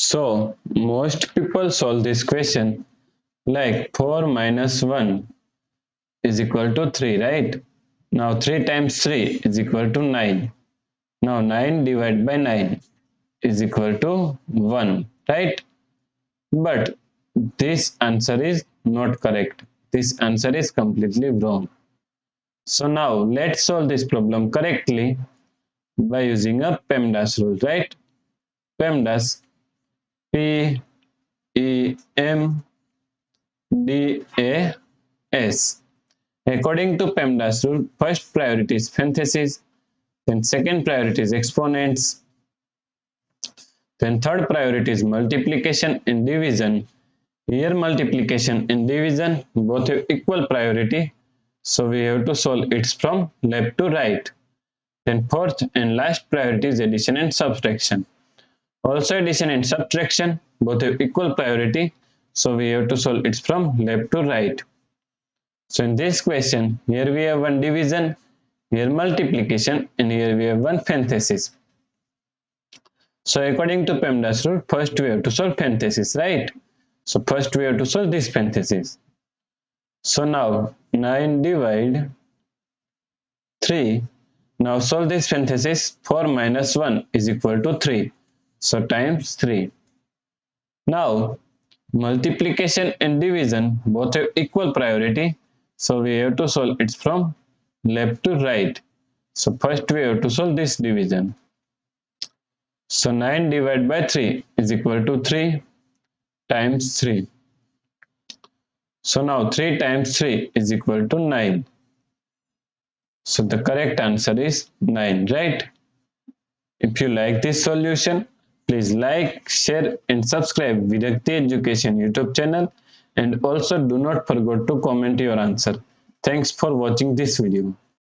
So most people solve this question like 4 minus 1 is equal to 3, right? Now 3 times 3 is equal to 9. Now 9 divided by 9 is equal to 1, right? But this answer is not correct. This answer is completely wrong. So now let's solve this problem correctly by using a PEMDAS rule, right? PEMDAS, P E M D A S. According to PEMDAS rule, first priority is parentheses, then second priority is exponents, then third priority is multiplication and division. Here multiplication and division both have equal priority, so we have to solve it from left to right. Then fourth and last priority is addition and subtraction. Also addition and subtraction both have equal priority, so we have to solve it from left to right. So in this question, here we have one division, here multiplication, and here we have one parenthesis. So according to PEMDAS rule, first we have to solve parenthesis, right? So first we have to solve this parenthesis. So now 9 divide 3. Now solve this parenthesis. 4 minus 1 is equal to 3. So times 3. Now multiplication and division both have equal priority. So we have to solve it from left to right. So first we have to solve this division. So 9 divided by 3 is equal to 3 times 3. So now 3 times 3 is equal to 9. So the correct answer is 9, right? If you like this solution, please like, share and subscribe Virakti Education YouTube channel, and also do not forget to comment your answer. Thanks for watching this video.